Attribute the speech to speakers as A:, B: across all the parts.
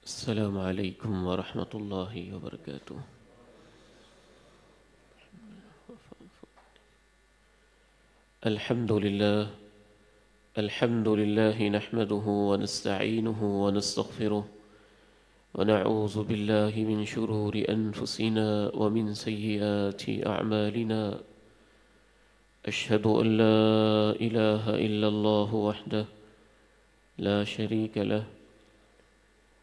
A: السلام عليكم ورحمة الله وبركاته. الحمد لله نحمده ونستعينه ونستغفره ونعوذ بالله من شرور أنفسنا ومن سيئات أعمالنا. أشهد أن لا إله إلا الله وحده لا شريك له،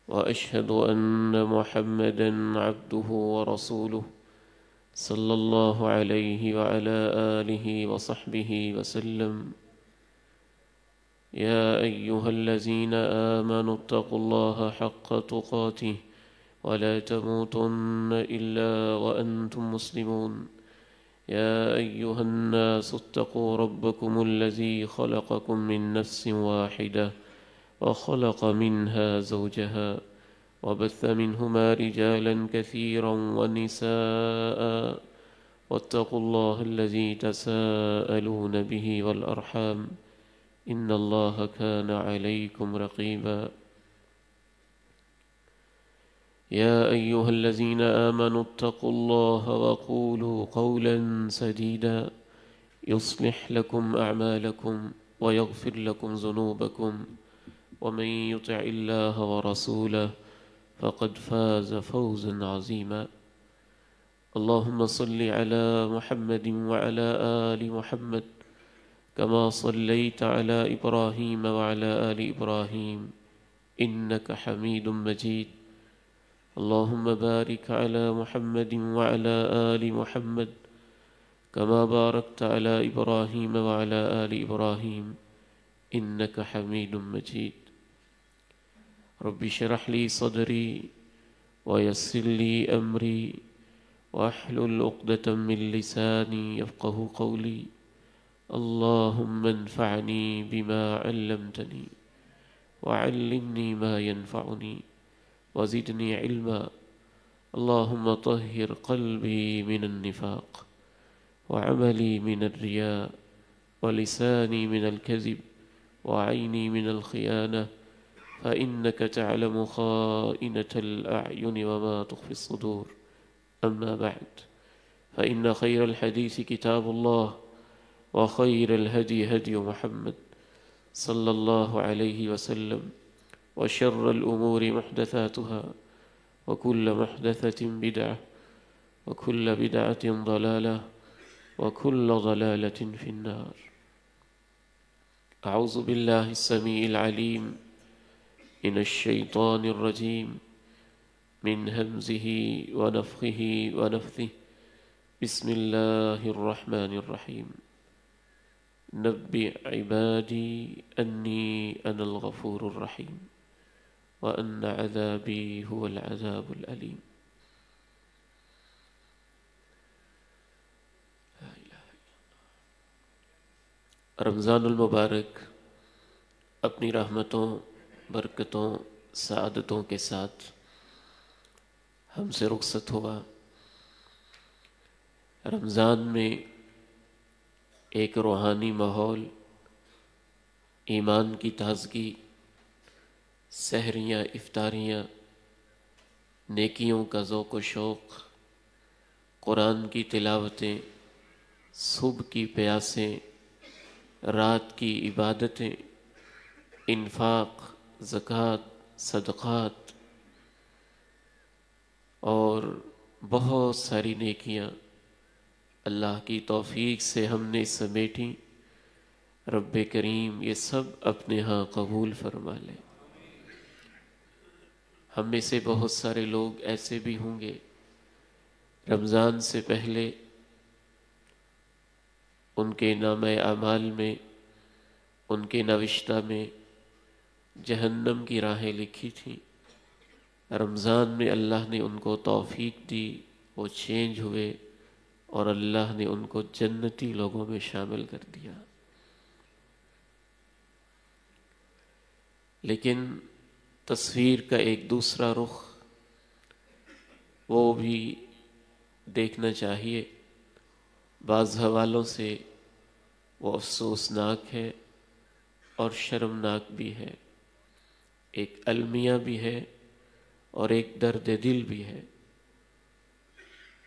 A: وأشهد أن محمدًا عبده ورسوله صلى الله عليه وعلى آله وصحبه وسلم. يا أيها الذين آمنوا اتقوا الله حق تقاته ولا تموتن إلا وأنتم مسلمون. يا أيها الناس اتقوا ربكم الذي خلقكم من نفس واحدة وخلق منها زوجها وبث منهما رجالا كثيرا ونساء، واتقوا الله الذي تساءلون به والأرحام إن الله كان عليكم رقيبا. يا أيها الذين آمنوا اتقوا الله وقولوا قولا سديدا يصلح لكم أعمالكم ويغفر لكم ذنوبكم، ومن يطع الله ورسوله فقد فاز فوزا عظيما. اللهم صل على محمد وعلى آل محمد كما صليت على إبراهيم وعلى آل إبراهيم إنك حميد مجيد. اللهم بارك على محمد وعلى آل محمد كما باركت على إبراهيم وعلى آل إبراهيم إنك حميد مجيد. رب اشرح لي صدري ويسر لي أمري واحلل عقدة من لساني يفقه قولي. اللهم انفعني بما علمتني وعلمني ما ينفعني وزدني علما. اللهم طهر قلبي من النفاق وعملي من الرياء ولساني من الكذب وعيني من الخيانة، فإنك تعلم خائنة الأعين وما تخفي الصدور. أما بعد، فإن خير الحديث كتاب الله، وخير الهدي هدي محمد صلى الله عليه وسلم، وشر الأمور محدثاتها، وكل محدثة بدعة، وكل بدعة ضلالة، وكل ضلالة في النار. أعوذ بالله السميع العليم من الشيطان الرجيم من همزه ونفخه ونفثه. بسم الله الرحمن الرحيم. نبئ عبادي أني أنا الغفور الرحيم وأن عذابي هو العذاب الأليم. رمضان المبارک اپنی رحمتوں، برکتوں، سعادتوں کے ساتھ ہم سے رخصت ہوا۔ رمضان میں ایک روحانی ماحول، ایمان کی تازگی، سحریاں، افطاریاں، نیکیوں کا ذوق و شوق، قرآن کی تلاوتیں، صبح کی پیاسیں، رات کی عبادتیں، انفاق، زکوٰۃ، صدقات اور بہت ساری نیکیاں اللہ کی توفیق سے ہم نے سمیٹیں۔ رب کریم یہ سب اپنے ہاں قبول فرما لے۔ ہم میں سے بہت سارے لوگ ایسے بھی ہوں گے رمضان سے پہلے ان کے نامہ اعمال میں، ان کے نوشتہ میں جہنم کی راہیں لکھی تھیں۔ رمضان میں اللہ نے ان کو توفیق دی، وہ چینج ہوئے اور اللہ نے ان کو جنتی لوگوں میں شامل کر دیا۔ لیکن تصویر کا ایک دوسرا رخ وہ بھی دیکھنا چاہیے۔ بعض حوالوں سے وہ افسوسناک ہے اور شرمناک بھی ہے۔ ایک المیہ بھی ہے اور ایک درد دل بھی ہے۔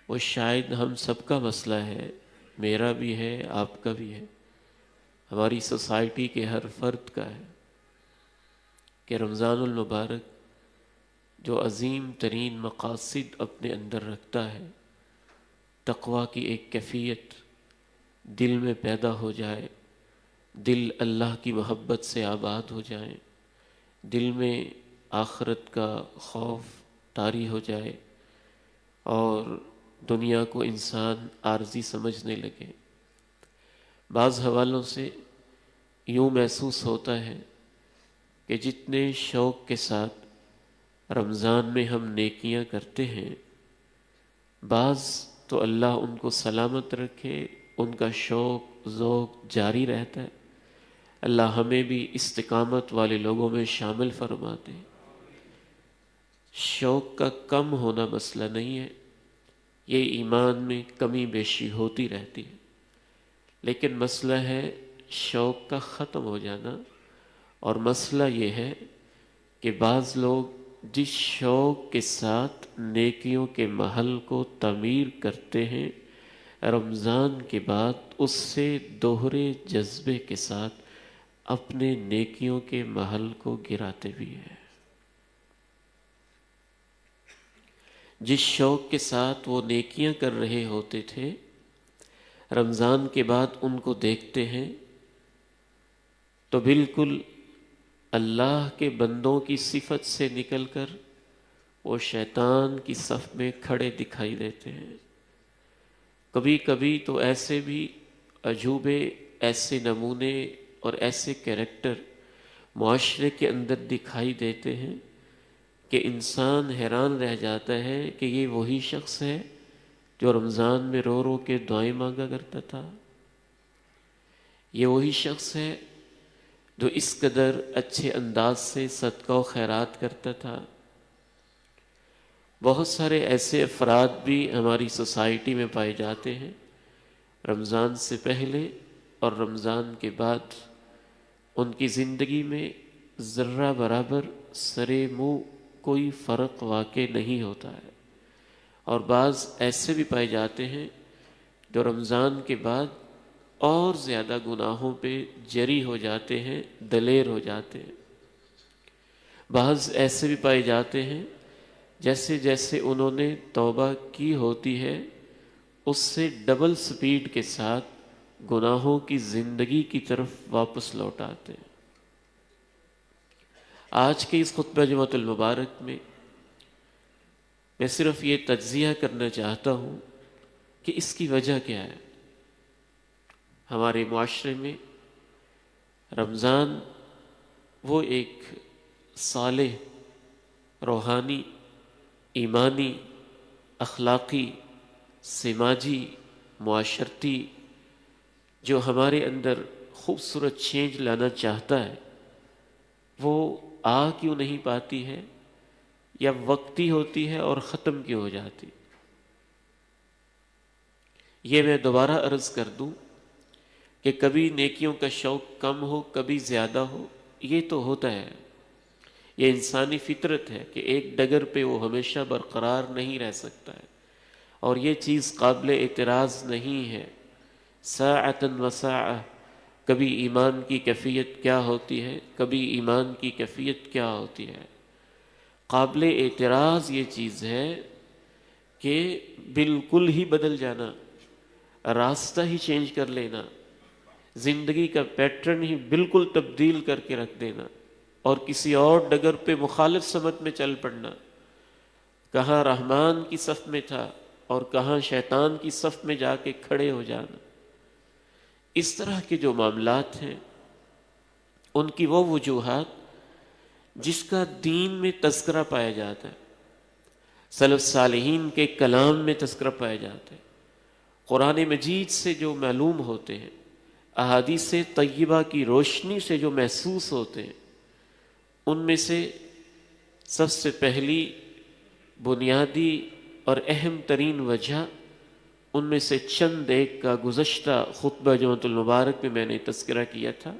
A: وہ شاید ہم سب کا مسئلہ ہے، میرا بھی ہے، آپ کا بھی ہے، ہماری سوسائٹی کے ہر فرد کا ہے، کہ رمضان المبارک جو عظیم ترین مقاصد اپنے اندر رکھتا ہے، تقویٰ کی ایک کیفیت دل میں پیدا ہو جائے، دل اللہ کی محبت سے آباد ہو جائیں، دل میں آخرت کا خوف طاری ہو جائے اور دنیا کو انسان عارضی سمجھنے لگے۔ بعض حوالوں سے یوں محسوس ہوتا ہے کہ جتنے شوق کے ساتھ رمضان میں ہم نیکیاں کرتے ہیں، بعض تو اللہ ان کو سلامت رکھے، ان کا شوق ذوق جاری رہتا ہے۔ اللہ ہمیں بھی استقامت والے لوگوں میں شامل فرما دے۔ شوق کا کم ہونا مسئلہ نہیں ہے، یہ ایمان میں کمی بیشی ہوتی رہتی ہے، لیکن مسئلہ ہے شوق کا ختم ہو جانا، اور مسئلہ یہ ہے کہ بعض لوگ جس شوق کے ساتھ نیکیوں کے محل کو تعمیر کرتے ہیں، رمضان کے بعد اس سے دوہرے جذبے کے ساتھ اپنے نیکیوں کے محل کو گراتے بھی ہیں۔ جس شوق کے ساتھ وہ نیکیاں کر رہے ہوتے تھے، رمضان کے بعد ان کو دیکھتے ہیں تو بالکل اللہ کے بندوں کی صفت سے نکل کر وہ شیطان کی صف میں کھڑے دکھائی دیتے ہیں۔ کبھی کبھی تو ایسے بھی عجوبے، ایسے نمونے اور ایسے کیریکٹر معاشرے کے اندر دکھائی دیتے ہیں کہ انسان حیران رہ جاتا ہے کہ یہ وہی شخص ہے جو رمضان میں رو رو کے دعائیں مانگا کرتا تھا، یہ وہی شخص ہے جو اس قدر اچھے انداز سے صدقہ و خیرات کرتا تھا۔ بہت سارے ایسے افراد بھی ہماری سوسائٹی میں پائے جاتے ہیں، رمضان سے پہلے اور رمضان کے بعد ان کی زندگی میں ذرہ برابر سرے منہ کوئی فرق واقع نہیں ہوتا ہے، اور بعض ایسے بھی پائے جاتے ہیں جو رمضان کے بعد اور زیادہ گناہوں پہ جری ہو جاتے ہیں، دلیر ہو جاتے ہیں۔ بعض ایسے بھی پائے جاتے ہیں جیسے جیسے انہوں نے توبہ کی ہوتی ہے، اس سے ڈبل سپیڈ کے ساتھ گناہوں کی زندگی کی طرف واپس لوٹ آتے ہیں۔ آج کے اس خطبہ جمعۃ المبارک میں میں صرف یہ تجزیہ کرنا چاہتا ہوں کہ اس کی وجہ کیا ہے۔ ہمارے معاشرے میں رمضان وہ ایک صالح، روحانی، ایمانی، اخلاقی، سماجی، معاشرتی جو ہمارے اندر خوبصورت چینج لانا چاہتا ہے، وہ آ کیوں نہیں پاتی ہے، یا وقتی ہوتی ہے اور ختم کیوں ہو جاتی۔ یہ میں دوبارہ عرض کر دوں کہ کبھی نیکیوں کا شوق کم ہو، کبھی زیادہ ہو، یہ تو ہوتا ہے، یہ انسانی فطرت ہے کہ ایک ڈگر پہ وہ ہمیشہ برقرار نہیں رہ سکتا ہے، اور یہ چیز قابل اعتراض نہیں ہے۔ ساعتاً و ساعہ، کبھی ایمان کی کیفیت کیا ہوتی ہے، کبھی ایمان کی کیفیت کیا ہوتی ہے۔ قابل اعتراض یہ چیز ہے کہ بالکل ہی بدل جانا، راستہ ہی چینج کر لینا، زندگی کا پیٹرن ہی بالکل تبدیل کر کے رکھ دینا، اور کسی اور ڈگر پہ مخالف سمت میں چل پڑنا، کہاں رحمان کی صف میں تھا اور کہاں شیطان کی صف میں جا کے کھڑے ہو جانا۔ اس طرح کے جو معاملات ہیں، ان کی وہ وجوہات جس کا دین میں تذکرہ پایا جاتا ہے، سلف صالحین کے کلام میں تذکرہ پایا جاتا ہے، قرآن مجید سے جو معلوم ہوتے ہیں، احادیث طیبہ کی روشنی سے جو محسوس ہوتے ہیں، ان میں سے سب سے پہلی بنیادی اور اہم ترین وجہ، ان میں سے چند ایک کا گزشتہ خطبہ جمعۃ المبارک میں نے تذکرہ کیا تھا،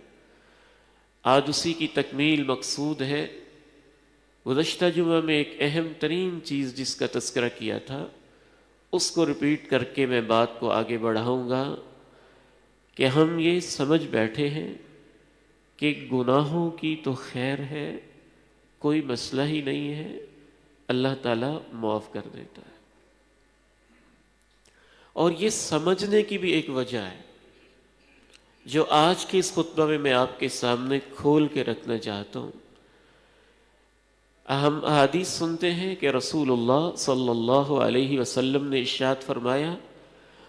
A: آج اسی کی تکمیل مقصود ہے۔ گزشتہ جمعہ میں ایک اہم ترین چیز جس کا تذکرہ کیا تھا اس کو ریپیٹ کر کے میں بات کو آگے بڑھاؤں گا کہ ہم یہ سمجھ بیٹھے ہیں کہ گناہوں کی تو خیر ہے، کوئی مسئلہ ہی نہیں ہے، اللہ تعالیٰ معاف کر دیتا ہے۔ اور یہ سمجھنے کی بھی ایک وجہ ہے جو آج کے اس خطبہ میں آپ کے سامنے کھول کے رکھنا چاہتا ہوں۔ ہم احادیث سنتے ہیں کہ رسول اللہ صلی اللہ علیہ وسلم نے ارشاد فرمایا،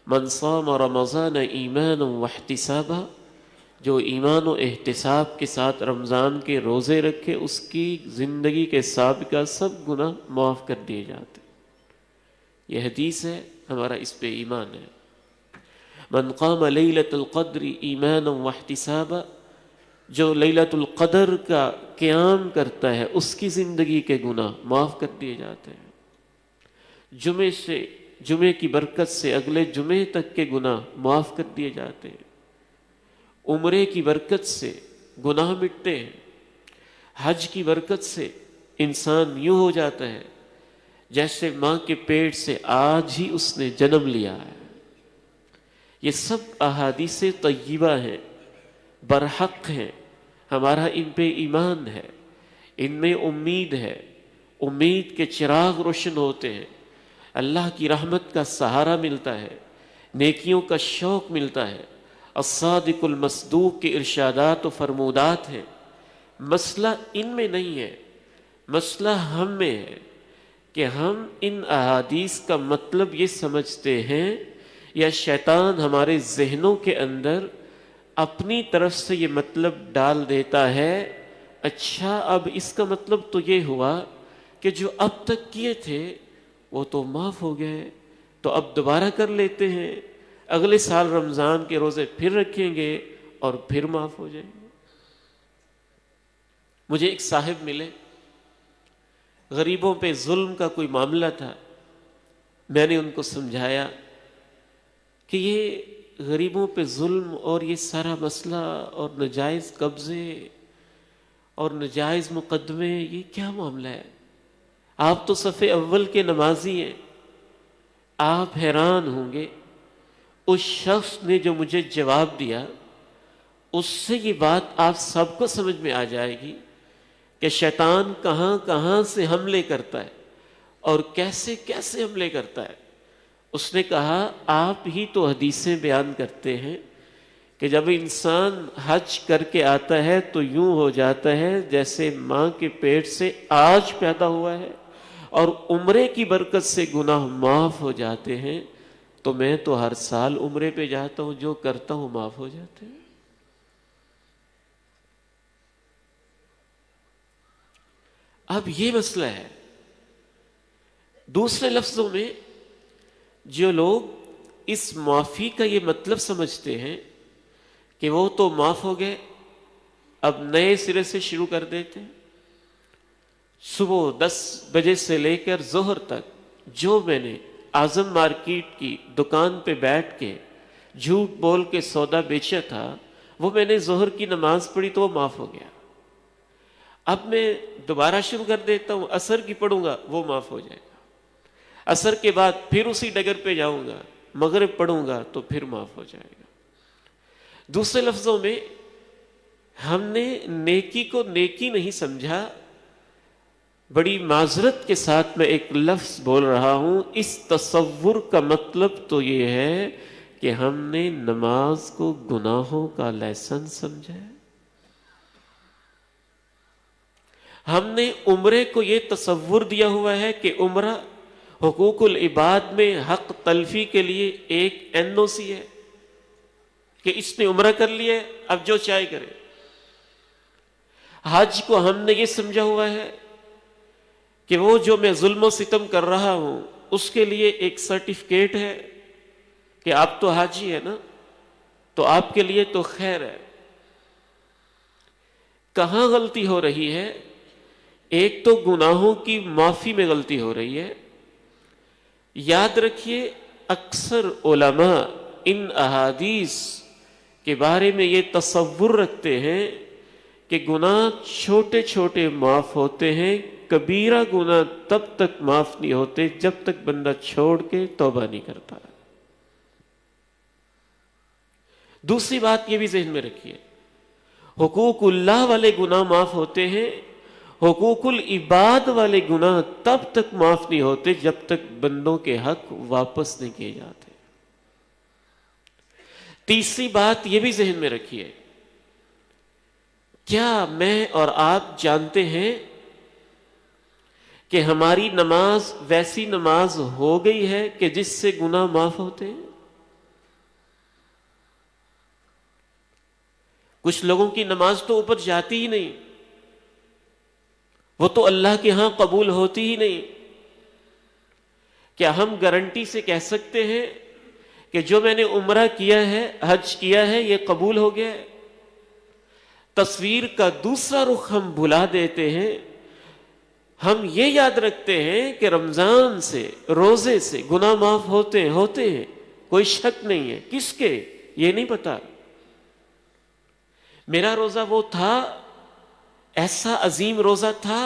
A: من صام رمضان ایمانا واحتسابا، جو ایمان و احتساب کے ساتھ رمضان کے روزے رکھے اس کی زندگی کے سابقہ سب گناہ معاف کر دیے جاتے۔ یہ حدیث ہے، ہمارا اس پہ ایمان ہے۔ من قام لیلۃ القدر ایمانا واحتسابا، جو لیلۃ القدر کا قیام کرتا ہے اس کی زندگی کے گناہ معاف کر دیے جاتے ہیں۔ جمعے کی برکت سے اگلے جمعے تک کے گناہ معاف کر دیے جاتے ہیں۔ عمرے کی برکت سے گناہ مٹتے ہیں۔ حج کی برکت سے انسان یوں ہو جاتا ہے جیسے ماں کے پیٹ سے آج ہی اس نے جنم لیا ہے۔ یہ سب احادیث طیبہ ہیں، برحق ہیں، ہمارا ان پہ ایمان ہے، ان میں امید ہے، امید کے چراغ روشن ہوتے ہیں، اللہ کی رحمت کا سہارا ملتا ہے، نیکیوں کا شوق ملتا ہے۔ الصادق المصدوق کے ارشادات و فرمودات ہیں۔ مسئلہ ان میں نہیں ہے، مسئلہ ہم میں ہے کہ ہم ان احادیث کا مطلب یہ سمجھتے ہیں یا شیطان ہمارے ذہنوں کے اندر اپنی طرف سے یہ مطلب ڈال دیتا ہے، اچھا اب اس کا مطلب تو یہ ہوا کہ جو اب تک کیے تھے وہ تو معاف ہو گئے، تو اب دوبارہ کر لیتے ہیں، اگلے سال رمضان کے روزے پھر رکھیں گے اور پھر معاف ہو جائیں گے۔ مجھے ایک صاحب ملے، غریبوں پہ ظلم کا کوئی معاملہ تھا۔ میں نے ان کو سمجھایا کہ یہ غریبوں پہ ظلم اور یہ سارا مسئلہ اور ناجائز قبضے اور ناجائز مقدمے، یہ کیا معاملہ ہے؟ آپ تو صف اول کے نمازی ہیں، آپ حیران ہوں گے اس شخص نے جو مجھے جواب دیا، اس سے یہ بات آپ سب کو سمجھ میں آ جائے گی کہ شیطان کہاں کہاں سے حملے کرتا ہے اور کیسے کیسے حملے کرتا ہے۔ اس نے کہا آپ ہی تو حدیثیں بیان کرتے ہیں کہ جب انسان حج کر کے آتا ہے تو یوں ہو جاتا ہے جیسے ماں کے پیٹ سے آج پیدا ہوا ہے، اور عمرے کی برکت سے گناہ معاف ہو جاتے ہیں، تو میں تو ہر سال عمرے پہ جاتا ہوں، جو کرتا ہوں معاف ہو جاتے ہیں۔ اب یہ مسئلہ ہے۔ دوسرے لفظوں میں جو لوگ اس معافی کا یہ مطلب سمجھتے ہیں کہ وہ تو معاف ہو گئے، اب نئے سرے سے شروع کر دیتے ہیں، صبح 10 بجے سے لے کر ظہر تک جو میں نے اعظم مارکیٹ کی دکان پہ بیٹھ کے جھوٹ بول کے سودا بیچا تھا، وہ میں نے ظہر کی نماز پڑھی تو وہ معاف ہو گیا، اب میں دوبارہ شروع کر دیتا ہوں، عصر کی پڑھوں گا وہ معاف ہو جائے گا، عصر کے بعد پھر اسی ڈگر پہ جاؤں گا، مغرب پڑھوں گا تو پھر معاف ہو جائے گا۔ دوسرے لفظوں میں ہم نے نیکی کو نیکی نہیں سمجھا۔ بڑی معذرت کے ساتھ میں ایک لفظ بول رہا ہوں، اس تصور کا مطلب تو یہ ہے کہ ہم نے نماز کو گناہوں کا لائسنس سمجھا ہے۔ ہم نے عمرے کو یہ تصور دیا ہوا ہے کہ عمرہ حقوق العباد میں حق تلفی کے لیے ایک NOC ہے کہ اس نے عمرہ کر لیا ہے، اب جو چاہے کرے۔ حج کو ہم نے یہ سمجھا ہوا ہے کہ وہ جو میں ظلم و ستم کر رہا ہوں اس کے لیے ایک سرٹیفکیٹ ہے کہ آپ تو حاجی ہے نا، تو آپ کے لیے تو خیر ہے۔ کہاں غلطی ہو رہی ہے؟ ایک تو گناہوں کی معافی میں غلطی ہو رہی ہے۔ یاد رکھیے اکثر علماء ان احادیث کے بارے میں یہ تصور رکھتے ہیں کہ گناہ چھوٹے چھوٹے معاف ہوتے ہیں، کبیرہ گناہ تب تک معاف نہیں ہوتے جب تک بندہ چھوڑ کے توبہ نہیں کرتا۔ دوسری بات یہ بھی ذہن میں رکھیے، حقوق اللہ والے گناہ معاف ہوتے ہیں، حقوق العباد والے گناہ تب تک معاف نہیں ہوتے جب تک بندوں کے حق واپس نہیں کیے جاتے۔ تیسری بات یہ بھی ذہن میں رکھیے، کیا میں اور آپ جانتے ہیں کہ ہماری نماز ویسی نماز ہو گئی ہے کہ جس سے گناہ معاف ہوتے ہیں؟ کچھ لوگوں کی نماز تو اوپر جاتی ہی نہیں، وہ تو اللہ کے ہاں قبول ہوتی ہی نہیں۔ کیا ہم گارنٹی سے کہہ سکتے ہیں کہ جو میں نے عمرہ کیا ہے، حج کیا ہے، یہ قبول ہو گیا ہے؟ تصویر کا دوسرا رخ ہم بھلا دیتے ہیں، ہم یہ یاد رکھتے ہیں کہ رمضان سے، روزے سے گناہ معاف ہوتے ہیں، کوئی شک نہیں ہے۔ کس کے؟ یہ نہیں پتا۔ میرا روزہ وہ تھا، ایسا عظیم روزہ تھا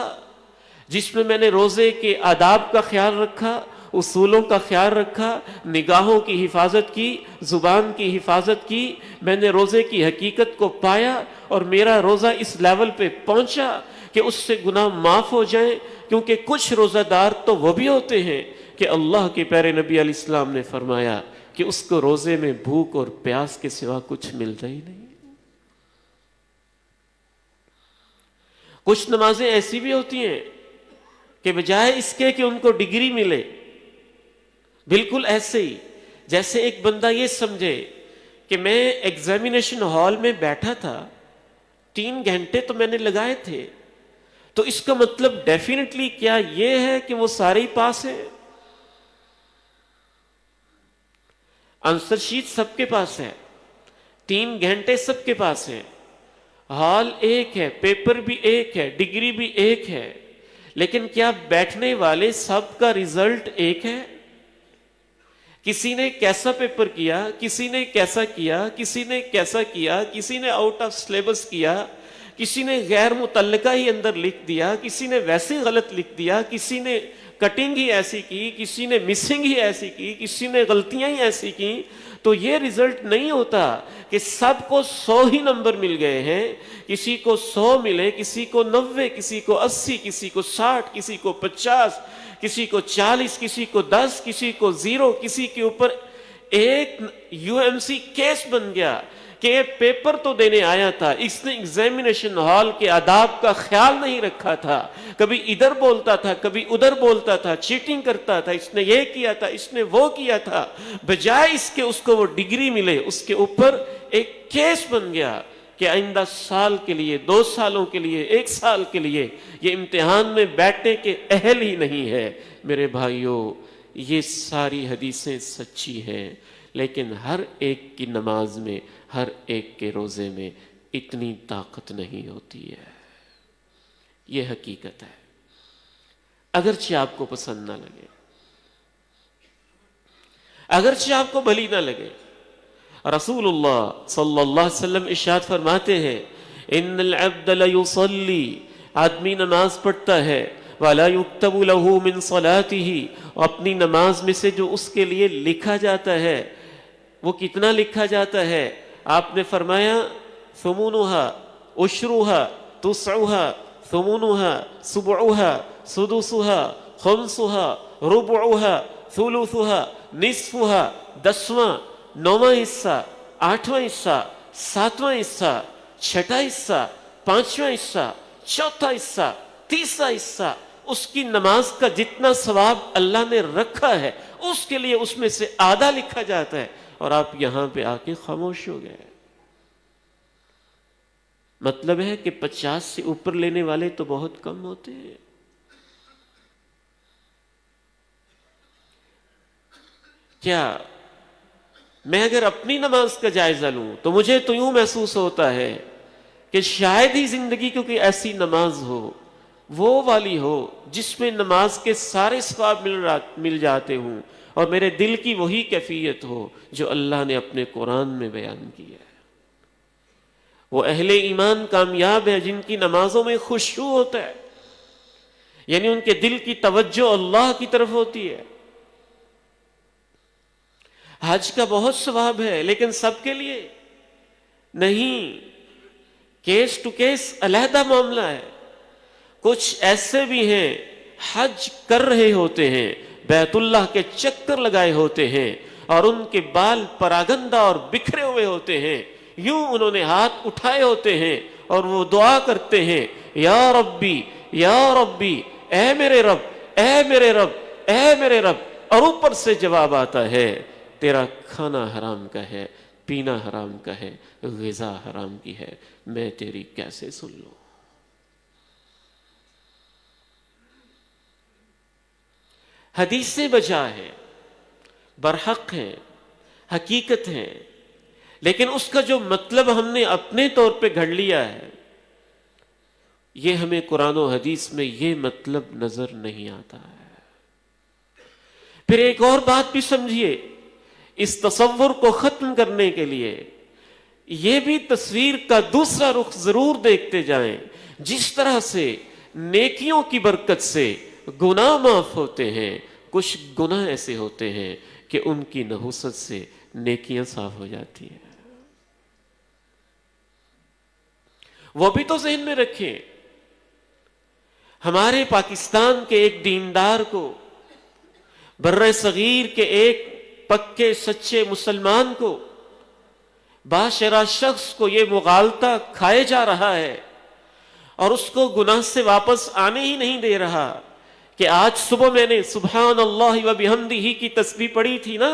A: جس میں نے روزے کے آداب کا خیال رکھا، اصولوں کا خیال رکھا، نگاہوں کی حفاظت کی، زبان کی حفاظت کی، میں نے روزے کی حقیقت کو پایا اور میرا روزہ اس لیول پہ پہنچا کہ اس سے گناہ معاف ہو جائیں۔ کیونکہ کچھ روزہ دار تو وہ بھی ہوتے ہیں کہ اللہ کے پیارے نبی علیہ السلام نے فرمایا کہ اس کو روزے میں بھوک اور پیاس کے سوا کچھ ملتا ہی نہیں۔ کچھ نمازیں ایسی بھی ہوتی ہیں کہ بجائے اس کے کہ ان کو ڈگری ملے، بالکل ایسے ہی جیسے ایک بندہ یہ سمجھے کہ میں ایگزامینیشن ہال میں بیٹھا تھا، 3 گھنٹے تو میں نے لگائے تھے، تو اس کا مطلب ڈیفینیٹلی کیا یہ ہے کہ وہ سارے ہی پاس ہیں؟ آنسر شیٹ سب کے پاس ہے، 3 گھنٹے سب کے پاس ہیں، ہال ایک ہے، پیپر بھی ایک ہے، ڈگری بھی ایک ہے، لیکن کیا بیٹھنے والے سب کا ریزلٹ ایک ہے؟ کسی نے کیسا پیپر کیا، کسی نے کیسا کیا، کسی نے کیسا کیا، کسی نے آؤٹ آف سلیبس کیا، کسی نے غیر متعلقہ ہی اندر لکھ دیا، کسی نے ویسے غلط لکھ دیا، کسی نے کٹنگ ہی ایسی کی، کسی نے مسنگ ہی ایسی کی، کسی نے غلطیاں ہی ایسی کی۔ تو یہ ریزلٹ نہیں ہوتا کہ سب کو 100 ہی نمبر مل گئے ہیں، کسی کو 100 ملے، کسی کو 90، کسی کو 80، کسی کو 60، کسی کو 50، کسی کو 40، کسی کو 10، کسی کو 0، کسی کے اوپر ایک UMC کیس بن گیا کہ یہ پیپر تو دینے آیا تھا، اس نے ایگزامینیشن ہال کے آداب کا خیال نہیں رکھا تھا، کبھی ادھر بولتا تھا، کبھی ادھر بولتا تھا، چیٹنگ کرتا تھا، اس نے یہ کیا تھا، اس نے وہ کیا تھا، بجائے اس کے اس کو وہ ڈگری ملے، اس کے اوپر ایک کیس بن گیا کہ آئندہ سال کے لیے، 2 سالوں کے لیے، 1 سال کے لیے یہ امتحان میں بیٹھنے کے اہل ہی نہیں ہے۔ میرے بھائیوں، یہ ساری حدیثیں سچی ہیں، لیکن ہر ایک کی نماز میں، ہر ایک کے روزے میں اتنی طاقت نہیں ہوتی ہے۔ یہ حقیقت ہے، اگرچہ آپ کو پسند نہ لگے، اگرچہ آپ کو بھلی نہ لگے۔ رسول اللہ صلی اللہ علیہ وسلم ارشاد فرماتے ہیں، ان العبد لیصلی، آدمی نماز پڑھتا ہے، ولا یکتب له من صلاته، اپنی نماز میں سے جو اس کے لیے لکھا جاتا ہے وہ کتنا لکھا جاتا ہے؟ آپ نے فرمایا ثمنها، عشرها، تسعها، ثمنها، سبعها، سدسها، خمسها، ربعها، ثلثها، نصفها، 10واں، 9واں حصہ، 8واں حصہ، 7واں حصہ، 6واں حصہ، 5واں حصہ، 4تھا حصہ، 3را حصہ، اس کی نماز کا جتنا ثواب اللہ نے رکھا ہے اس کے لیے اس میں سے آدھا لکھا جاتا ہے، اور آپ یہاں پہ آ کے خاموش ہو گئے۔ مطلب ہے کہ 50 سے اوپر لینے والے تو بہت کم ہوتے ہیں۔ کیا میں اگر اپنی نماز کا جائزہ لوں تو مجھے تو یوں محسوس ہوتا ہے کہ شاید ہی زندگی کی کوئی ایسی نماز ہو، وہ والی ہو جس میں نماز کے سارے ثواب مل جاتے ہوں اور میرے دل کی وہی کیفیت ہو جو اللہ نے اپنے قرآن میں بیان کی ہے۔ وہ اہل ایمان کامیاب ہے جن کی نمازوں میں خشوع ہوتا ہے، یعنی ان کے دل کی توجہ اللہ کی طرف ہوتی ہے۔ حج کا بہت ثواب ہے لیکن سب کے لیے نہیں، کیس ٹو کیس علیحدہ معاملہ ہے۔ کچھ ایسے بھی ہیں حج کر رہے ہوتے ہیں، بیت اللہ کے چکر لگائے ہوتے ہیں اور ان کے بال پراگندہ اور بکھرے ہوئے ہوتے ہیں، یوں انہوں نے ہاتھ اٹھائے ہوتے ہیں اور وہ دعا کرتے ہیں، یا ربی یا ربی، اے میرے رب اے میرے رب اے میرے رب، اور اوپر سے جواب آتا ہے تیرا کھانا حرام کا ہے، پینا حرام کا ہے، غذا حرام کی ہے، میں تیری کیسے سن لوں؟ حدیث سے بچا ہے، برحق ہے، حقیقت ہے، لیکن اس کا جو مطلب ہم نے اپنے طور پہ گھڑ لیا ہے، یہ ہمیں قرآن و حدیث میں یہ مطلب نظر نہیں آتا ہے۔ پھر ایک اور بات بھی سمجھیے، اس تصور کو ختم کرنے کے لیے یہ بھی تصویر کا دوسرا رخ ضرور دیکھتے جائیں۔ جس طرح سے نیکیوں کی برکت سے گناہ معاف ہوتے ہیں، کچھ گناہ ایسے ہوتے ہیں کہ ان کی نحوست سے نیکیاں صاف ہو جاتی ہیں۔ وہ بھی تو ذہن میں رکھیں، ہمارے پاکستان کے ایک دیندار کو، برِ صغیر کے ایک پکے سچے مسلمان کو، باشرہ شخص کو یہ مغالطہ کھائے جا رہا ہے اور اس کو گناہ سے واپس آنے ہی نہیں دے رہا کہ آج صبح میں نے سبحان اللہ و بحمدہ کی تسبیح پڑھی تھی نا،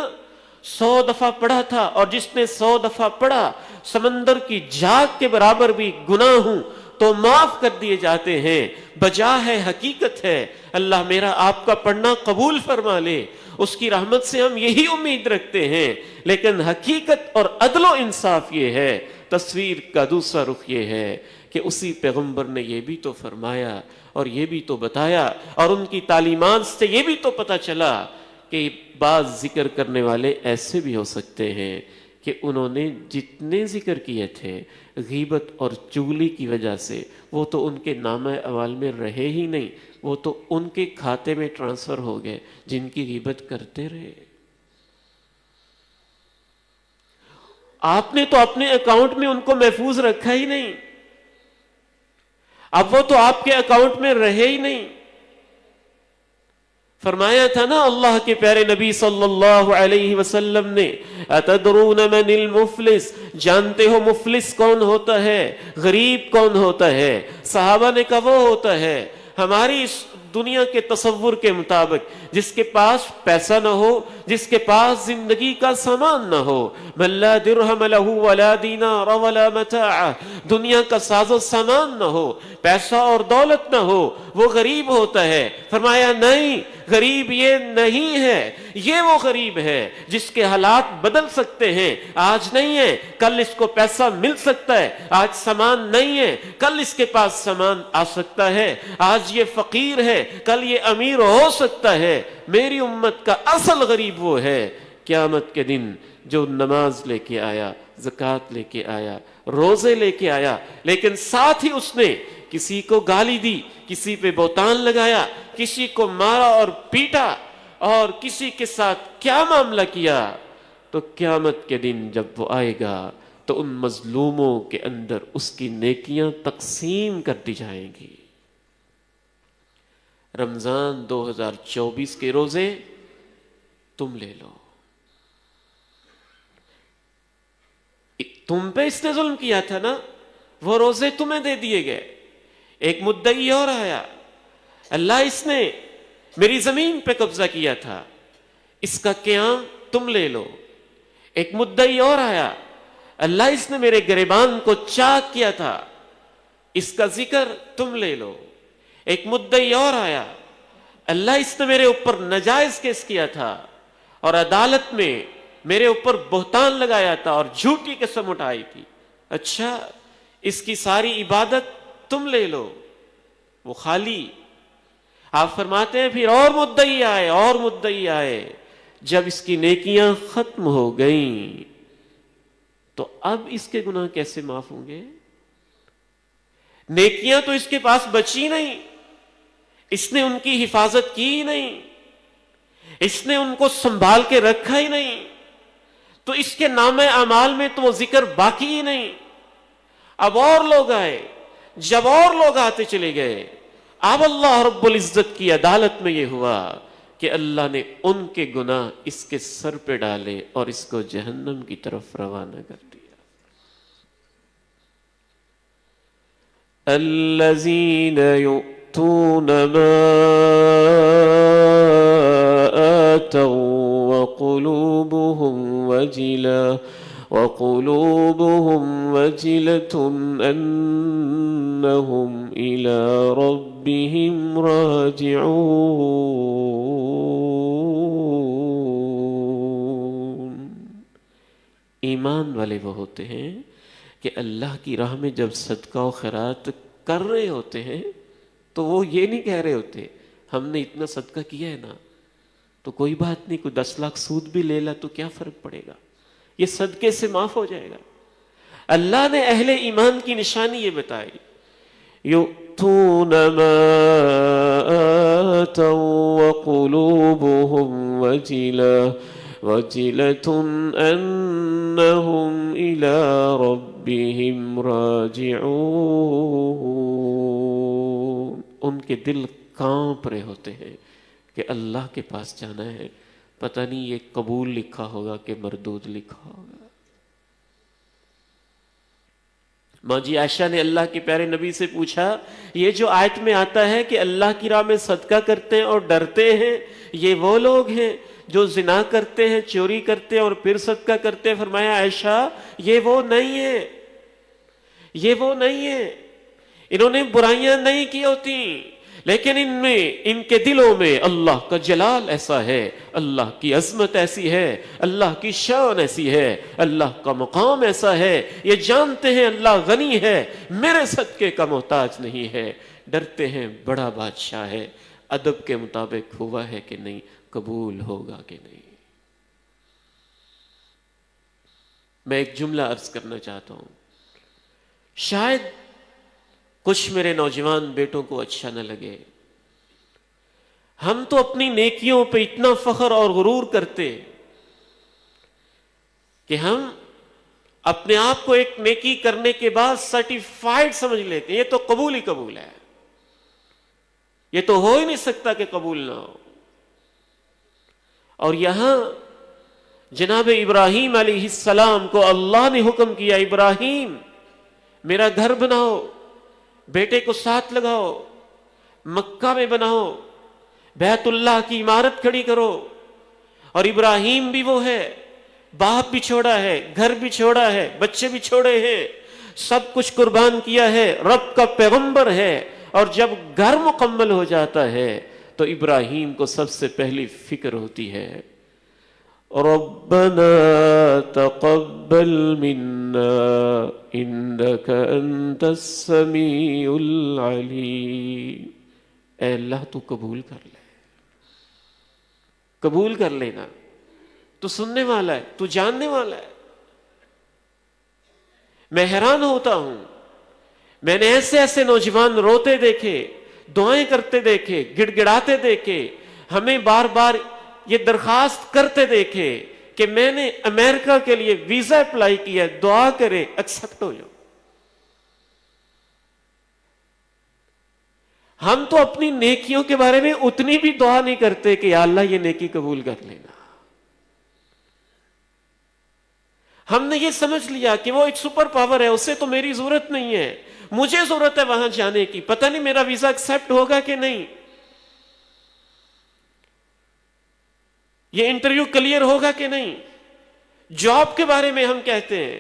A: 100 دفعہ پڑھا تھا، اور جس نے 100 دفعہ پڑھا سمندر کی جھاگ کے برابر بھی گناہ ہوں تو معاف کر دیے جاتے ہیں۔ بجا ہے، حقیقت ہے، اللہ میرا آپ کا پڑھنا قبول فرما لے، اس کی رحمت سے ہم یہی امید رکھتے ہیں۔ لیکن حقیقت اور عدل و انصاف یہ ہے، تصویر کا دوسرا رخ یہ ہے کہ اسی پیغمبر نے یہ بھی تو فرمایا اور یہ بھی تو بتایا، اور ان کی تعلیمات سے یہ بھی تو پتہ چلا کہ بعض ذکر کرنے والے ایسے بھی ہو سکتے ہیں کہ انہوں نے جتنے ذکر کیے تھے غیبت اور چغلی کی وجہ سے وہ تو ان کے نامہ اعمال میں رہے ہی نہیں، وہ تو ان کے کھاتے میں ٹرانسفر ہو گئے جن کی غیبت کرتے رہے۔ آپ نے تو اپنے اکاؤنٹ میں ان کو محفوظ رکھا ہی نہیں، اب وہ تو آپ کے اکاؤنٹ میں رہے ہی نہیں۔ فرمایا تھا نا اللہ کے پیارے نبی صلی اللہ علیہ وسلم نے، اتدرون من المفلس، جانتے ہو مفلس کون ہوتا ہے، غریب کون ہوتا ہے؟ صحابہ نے کہا وہ ہوتا ہے ہماری اس دنیا کے تصور کے مطابق جس کے پاس پیسہ نہ ہو، جس کے پاس زندگی کا سامان نہ ہو، من لا درہم لہ ولا دینار ولا متاع، دنیا کا ساز و سامان نہ ہو، پیسہ اور دولت نہ ہو، وہ غریب ہوتا ہے۔ فرمایا نہیں، غریب یہ نہیں ہے، یہ وہ غریب ہے جس کے حالات بدل سکتے ہیں، آج نہیں ہے کل اس کو پیسہ مل سکتا ہے، آج سامان نہیں ہے کل اس کے پاس سامان آ سکتا ہے، آج یہ فقیر ہے کل یہ امیر ہو سکتا ہے۔ میری امت کا اصل غریب وہ ہے قیامت کے دن جو نماز لے کے آیا، زکوٰۃ لے کے آیا، روزے لے کے آیا، لیکن ساتھ ہی اس نے کسی کو گالی دی، کسی پہ بہتان لگایا، کسی کو مارا اور پیٹا، اور کسی کے ساتھ کیا معاملہ کیا، تو قیامت کے دن جب وہ آئے گا تو ان مظلوموں کے اندر اس کی نیکیاں تقسیم کر دی جائیں گی۔ رمضان 2024 کے روزے تم لے لو، تم پہ اس نے ظلم کیا تھا نا، وہ روزے تمہیں دے دیے گئے۔ ایک مدعی اور آیا، اللہ اس نے میری زمین پہ قبضہ کیا تھا، اس کا قیام تم لے لو۔ ایک مدعی اور آیا، اللہ اس نے میرے گریبان کو چاک کیا تھا، اس کا ذکر تم لے لو۔ ایک مدعی اور آیا، اللہ اس نے میرے اوپر ناجائز کیس کیا تھا اور عدالت میں میرے اوپر بہتان لگایا تھا اور جھوٹی قسم اٹھائی تھی، اچھا اس کی ساری عبادت تم لے لو، وہ خالی۔ آپ فرماتے ہیں پھر اور مدعی آئے، اور مدعی آئے، جب اس کی نیکیاں ختم ہو گئیں تو اب اس کے گناہ کیسے معاف ہوں گے؟ نیکیاں تو اس کے پاس بچی نہیں، اس نے ان کی حفاظت کی ہی نہیں، اس نے ان کو سنبھال کے رکھا ہی نہیں، تو اس کے نام اعمال میں تو وہ ذکر باقی ہی نہیں۔ اب اور لوگ آئے، جب اور لوگ آتے چلے گئے، اب اللہ رب العزت کی عدالت میں یہ ہوا کہ اللہ نے ان کے گناہ اس کے سر پہ ڈالے اور اس کو جہنم کی طرف روانہ کر دیا۔ الذین یؤتون ما آتوا وقلوبهم وجلة أنهم إلى ربهم راجعون۔ ایمان والے وہ ہوتے ہیں کہ اللہ کی راہ میں جب صدقہ و خیرات کر رہے ہوتے ہیں تو وہ یہ نہیں کہہ رہے ہوتے ہم نے اتنا صدقہ کیا ہے نا تو کوئی بات نہیں، کوئی 10 لاکھ سود بھی لے لا تو کیا فرق پڑے گا، یہ صدقے سے معاف ہو جائے گا۔ اللہ نے اہل ایمان کی نشانی یہ بتائی، یؤتون ما آتوا وقلوبهم وجلة أنهم إلى ربهم راجعون۔ ان کے دل کانپ رہے ہوتے ہیں کہ اللہ کے پاس جانا ہے، پتہ نہیں یہ قبول لکھا ہوگا کہ مردود لکھا ہوگا۔ ماں جی عائشہ نے اللہ کے پیارے نبی سے پوچھا، یہ جو آیت میں آتا ہے کہ اللہ کی راہ میں صدقہ کرتے ہیں اور ڈرتے ہیں، یہ وہ لوگ ہیں جو زنا کرتے ہیں، چوری کرتے ہیں اور پھر صدقہ کرتے ہیں؟ فرمایا عائشہ یہ وہ نہیں ہے، یہ وہ نہیں ہے، انہوں نے برائیاں نہیں کی ہوتی، لیکن ان کے دلوں میں اللہ کا جلال ایسا ہے، اللہ کی عظمت ایسی ہے، اللہ کی شان ایسی ہے، اللہ کا مقام ایسا ہے، یہ جانتے ہیں اللہ غنی ہے، میرے صدقے کا محتاج نہیں ہے، ڈرتے ہیں بڑا بادشاہ ہے، ادب کے مطابق ہوا ہے کہ نہیں، قبول ہوگا کہ نہیں۔ میں ایک جملہ عرض کرنا چاہتا ہوں، شاید کچھ میرے نوجوان بیٹوں کو اچھا نہ لگے، ہم تو اپنی نیکیوں پہ اتنا فخر اور غرور کرتے کہ ہم اپنے آپ کو ایک نیکی کرنے کے بعد سرٹیفائیڈ سمجھ لیتے ہیں، یہ تو قبول ہی قبول ہے، یہ تو ہو ہی نہیں سکتا کہ قبول نہ ہو۔ اور یہاں جناب ابراہیم علیہ السلام کو اللہ نے حکم کیا، ابراہیم میرا گھر بناؤ، بیٹے کو ساتھ لگاؤ، مکہ میں بناؤ، بیت اللہ کی عمارت کھڑی کرو۔ اور ابراہیم بھی وہ ہے، باپ بھی چھوڑا ہے، گھر بھی چھوڑا ہے، بچے بھی چھوڑے ہیں، سب کچھ قربان کیا ہے، رب کا پیغمبر ہے، اور جب گھر مکمل ہو جاتا ہے تو ابراہیم کو سب سے پہلی فکر ہوتی ہے، ربنا تقبل منا انك انت السمیع العلیم۔ اے اللہ تو قبول کر لے، قبول کر لینا، تو سننے والا ہے، تو جاننے والا ہے۔ میں حیران ہوتا ہوں، میں نے ایسے ایسے نوجوان روتے دیکھے، دعائیں کرتے دیکھے، گڑ گڑاتے دیکھے، ہمیں بار بار یہ درخواست کرتے دیکھے کہ میں نے امریکہ کے لیے ویزا اپلائی کیا ہے، دعا کرے ایکسپٹ ہو جاؤ۔ ہم تو اپنی نیکیوں کے بارے میں اتنی بھی دعا نہیں کرتے کہ یا اللہ یہ نیکی قبول کر لینا۔ ہم نے یہ سمجھ لیا کہ وہ ایک سپر پاور ہے، اسے تو میری ضرورت نہیں ہے، مجھے ضرورت ہے وہاں جانے کی، پتہ نہیں میرا ویزا ایکسپٹ ہوگا کہ نہیں، یہ انٹرویو کلیئر ہوگا کہ نہیں۔ جاب کے بارے میں ہم کہتے ہیں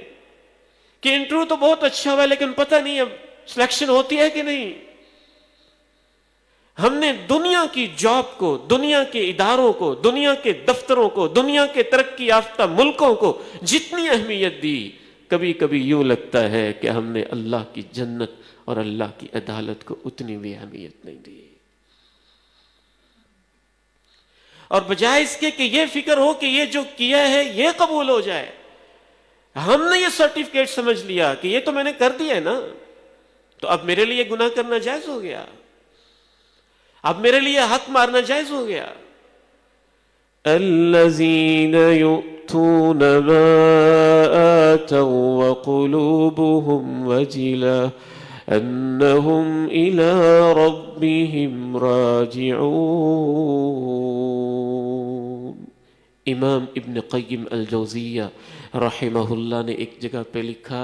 A: کہ انٹرویو تو بہت اچھا ہوا لیکن پتہ نہیں اب سلیکشن ہوتی ہے کہ نہیں۔ ہم نے دنیا کی جاب کو، دنیا کے اداروں کو، دنیا کے دفتروں کو، دنیا کے ترقی یافتہ ملکوں کو جتنی اہمیت دی، کبھی کبھی یوں لگتا ہے کہ ہم نے اللہ کی جنت اور اللہ کی عدالت کو اتنی بھی اہمیت نہیں دی۔ اور بجائے اس کے کہ یہ فکر ہو کہ یہ جو کیا ہے یہ قبول ہو جائے، ہم نے یہ سرٹیفکیٹ سمجھ لیا کہ یہ تو میں نے کر دیا ہے نا، تو اب میرے لیے گناہ کرنا جائز ہو گیا، اب میرے لیے حق مارنا جائز ہو گیا۔ الذین یؤتون ما آتوا وقلوبهم وجلة انہم الی ربهم راجعون۔ امام ابن قیم الجوزیہ رحمہ اللہ نے ایک جگہ پہ لکھا،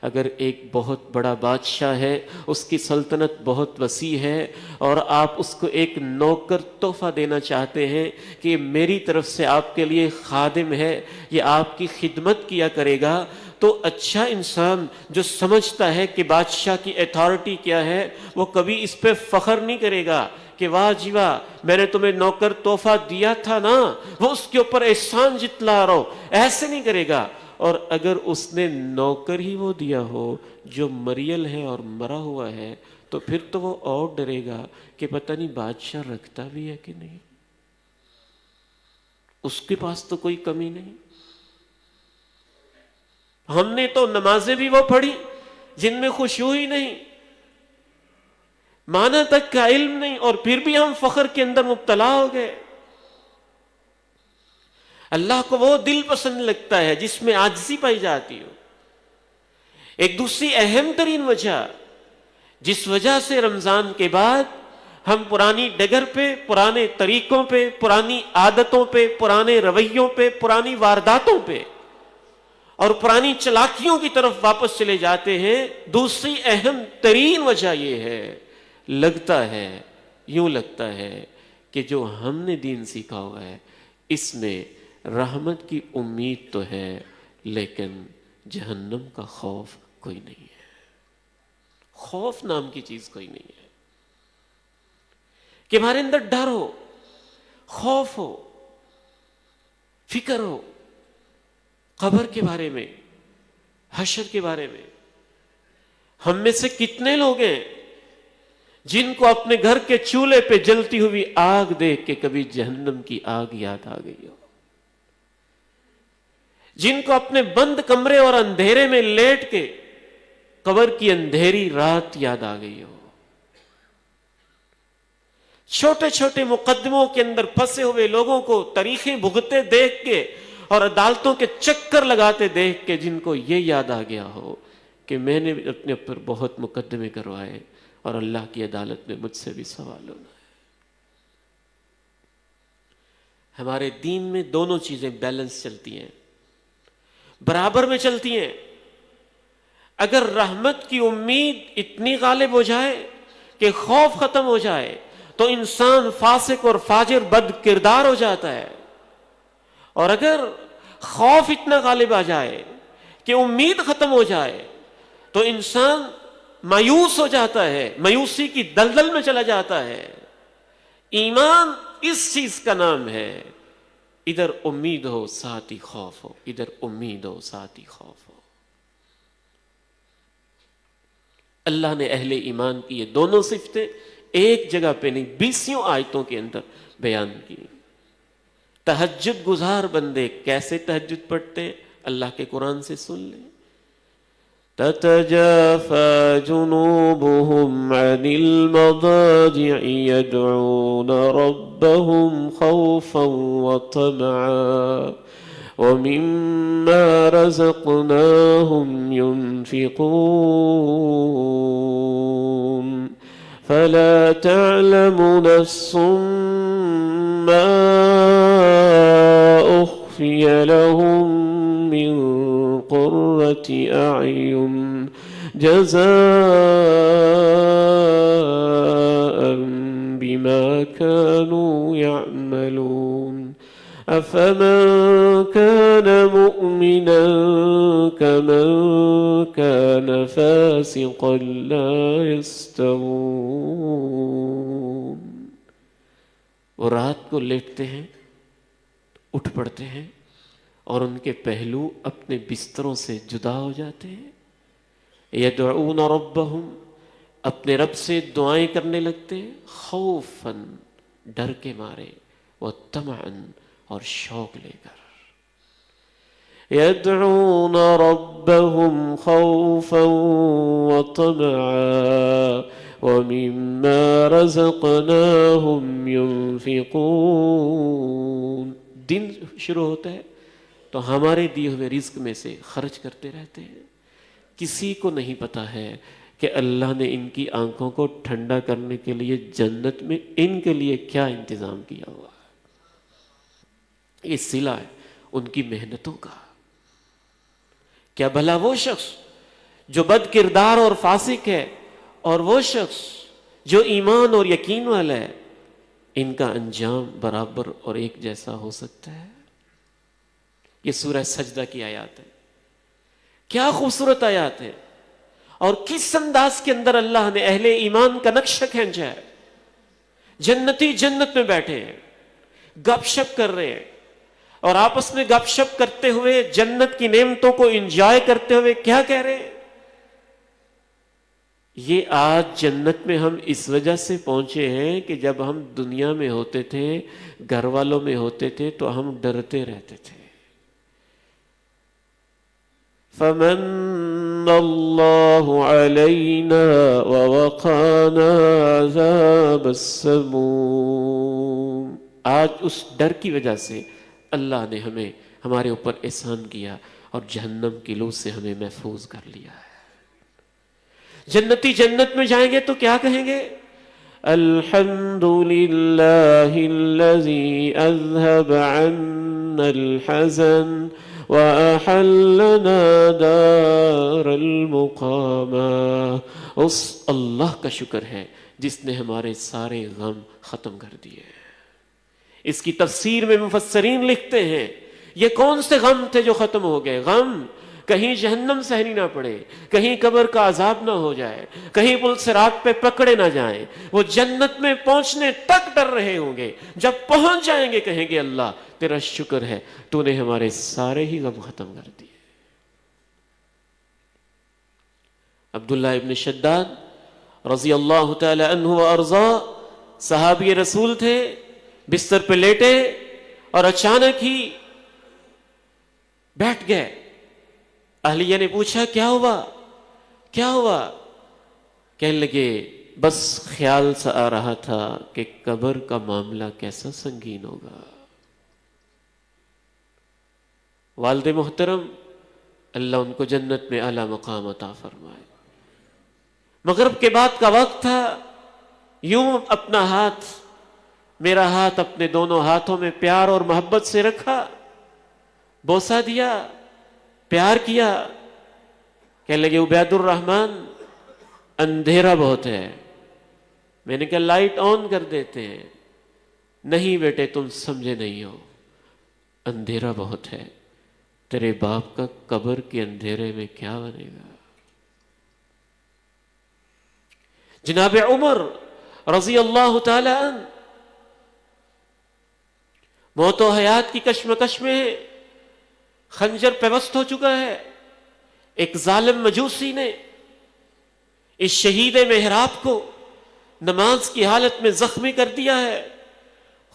A: اگر ایک بہت بڑا بادشاہ ہے، اس کی سلطنت بہت وسیع ہے، اور آپ اس کو ایک نوکر تحفہ دینا چاہتے ہیں کہ یہ میری طرف سے آپ کے لیے خادم ہے، یہ آپ کی خدمت کیا کرے گا، تو اچھا انسان جو سمجھتا ہے کہ بادشاہ کی اتھارٹی کیا ہے، وہ کبھی اس پہ فخر نہیں کرے گا کہ واہ جی واہ میں نے تمہیں نوکر تحفہ دیا تھا نا، وہ اس کے اوپر احسان جتلا رہو، ایسے نہیں کرے گا۔ اور اگر اس نے نوکر ہی وہ دیا ہو جو مریل ہے اور مرا ہوا ہے، تو پھر تو وہ اور ڈرے گا کہ پتہ نہیں بادشاہ رکھتا بھی ہے کہ نہیں، اس کے پاس تو کوئی کمی نہیں۔ ہم نے تو نمازیں بھی وہ پڑھی جن میں خشوع ہی نہیں، معنی تک کا علم نہیں، اور پھر بھی ہم فخر کے اندر مبتلا ہو گئے۔ اللہ کو وہ دل پسند لگتا ہے جس میں عاجزی پائی جاتی ہو۔ ایک دوسری اہم ترین وجہ جس وجہ سے رمضان کے بعد ہم پرانی ڈگر پہ، پرانے طریقوں پہ، پرانی عادتوں پہ، پرانے رویوں پہ، پرانی وارداتوں پہ اور پرانی چلاکیوں کی طرف واپس چلے جاتے ہیں، دوسری اہم ترین وجہ یہ ہے، لگتا ہے، یوں لگتا ہے کہ جو ہم نے دین سیکھا ہوا ہے اس میں رحمت کی امید تو ہے، لیکن جہنم کا خوف کوئی نہیں ہے، خوف نام کی چیز کوئی نہیں ہے کہ ہمارے اندر ڈر ہو، خوف ہو، فکر ہو قبر کے بارے میں، حشر کے بارے میں۔ ہم میں سے کتنے لوگ ہیں جن کو اپنے گھر کے چولہے پہ جلتی ہوئی آگ دیکھ کے کبھی جہنم کی آگ یاد آ گئی ہو، جن کو اپنے بند کمرے اور اندھیرے میں لیٹ کے قبر کی اندھیری رات یاد آ گئی ہو، چھوٹے چھوٹے مقدموں کے اندر پھنسے ہوئے لوگوں کو تاریخیں بھگتے دیکھ کے اور عدالتوں کے چکر لگاتے دیکھ کے جن کو یہ یاد آ گیا ہو کہ میں نے اپنے اوپر بہت مقدمے کروائے اور اللہ کی عدالت میں مجھ سے بھی سوال ہونا ہے۔ ہمارے دین میں دونوں چیزیں بیلنس چلتی ہیں، برابر میں چلتی ہیں۔ اگر رحمت کی امید اتنی غالب ہو جائے کہ خوف ختم ہو جائے تو انسان فاسق اور فاجر بد کردار ہو جاتا ہے، اور اگر خوف اتنا غالب آ جائے کہ امید ختم ہو جائے تو انسان مایوس ہو جاتا ہے، مایوسی کی دلدل میں چلا جاتا ہے۔ ایمان اس چیز کا نام ہے، ادھر امید ہو ساتھ ہی خوف ہو، ادھر امید ہو ساتھ ہی خوف ہو۔ اللہ نے اہل ایمان کی یہ دونوں صفتیں ایک جگہ پہ نہیں 20 آیتوں کے اندر بیان کی۔ تہجد گزار بندے کیسے تہجد پڑھتے ہیں اللہ کے قرآن سے سن لیں۔ تتجافى جنوبهم عن المضاجع يدعون ربهم خوفا وطمعا ومما رزقناهم ينفقون فلا تعلم نفس ما أخفي لهم من قرة أعين جزاء بما كانوا يعملون أفمن كان مؤمنا كمن كان فاسقا لا يستوون۔ وہ رات کو لیٹتے ہیں، اٹھ پڑتے ہیں اور ان کے پہلو اپنے بستروں سے جدا ہو جاتے ہیں۔ یدعون ربہم، اپنے رب سے دعائیں کرنے لگتے ہیں، خوفاً، ڈر کے مارے، وطمعاً، اور شوق لے کر۔ يدعون ربهم خوفا وطمعا ومما رزقناهم ينفقون. دن شروع ہوتا ہے تو ہمارے دیے ہوئے رزق میں سے خرچ کرتے رہتے ہیں. کسی کو نہیں پتا ہے کہ اللہ نے ان کی آنکھوں کو ٹھنڈا کرنے کے لیے جنت میں ان کے لیے کیا انتظام کیا ہوا ہے. یہ صلہ ہے ان کی محنتوں کا. کیا بھلا وہ شخص جو بد کردار اور فاسق ہے اور وہ شخص جو ایمان اور یقین والا ہے، ان کا انجام برابر اور ایک جیسا ہو سکتا ہے؟ یہ سورہ سجدہ کی آیات ہے. کیا خوبصورت آیات ہے، اور کس انداز کے اندر اللہ نے اہل ایمان کا نقشہ کھینچا ہے. جنتی جنت میں بیٹھے ہیں، گپ شپ کر رہے ہیں، اور آپس میں گپ شپ کرتے ہوئے جنت کی نعمتوں کو انجوائے کرتے ہوئے کیا کہہ رہے ہیں؟ یہ آج جنت میں ہم اس وجہ سے پہنچے ہیں کہ جب ہم دنیا میں ہوتے تھے، گھر والوں میں ہوتے تھے، تو ہم ڈرتے رہتے تھے. فَمَنَّ اللَّهُ عَلَيْنَا وَوَقَانَا عَذَابَ السَّمُومِ. آج اس ڈر کی وجہ سے اللہ نے ہمیں ہمارے اوپر احسان کیا اور جہنم کی لو سے ہمیں محفوظ کر لیا ہے. جنتی جنت میں جائیں گے تو کیا کہیں گے؟ الحمد للہ الذی اذهب عنا الحزن وأحلنا دار المقامہ. اس اللہ کا شکر ہے جس نے ہمارے سارے غم ختم کر دیے. اس کی تفسیر میں مفسرین لکھتے ہیں یہ کون سے غم تھے جو ختم ہو گئے؟ غم کہیں جہنم سہنی نہ پڑے، کہیں قبر کا عذاب نہ ہو جائے، کہیں پل صراط پہ پکڑے نہ جائیں. وہ جنت میں پہنچنے تک ڈر رہے ہوں گے، جب پہنچ جائیں گے کہیں گے اللہ تیرا شکر ہے تو نے ہمارے سارے ہی غم ختم کر دیے. عبداللہ ابن شداد رضی اللہ تعالی عنہ وارضا صحابی رسول تھے، بستر پہ لیٹے اور اچانک ہی بیٹھ گئے. اہلیہ نے پوچھا کیا ہوا کیا ہوا؟ کہنے لگے بس خیال سا آ رہا تھا کہ قبر کا معاملہ کیسا سنگین ہوگا. والد محترم اللہ ان کو جنت میں اعلیٰ مقام عطا فرمائے. مغرب کے بعد کا وقت تھا، یوں اپنا ہاتھ، میرا ہاتھ اپنے دونوں ہاتھوں میں پیار اور محبت سے رکھا، بوسہ دیا، پیار کیا. کہنے لگے عبید الرحمن اندھیرا بہت ہے. میں نے کہا لائٹ آن کر دیتے ہیں. نہیں بیٹے تم سمجھے نہیں ہو، اندھیرا بہت ہے، تیرے باپ کا قبر کے اندھیرے میں کیا بنے گا. جناب عمر رضی اللہ تعالی عنہ موت و حیات کی کشمکش میں خنجر پیوست ہو چکا ہے. ایک ظالم مجوسی نے اس شہید محراب کو نماز کی حالت میں زخمی کر دیا ہے.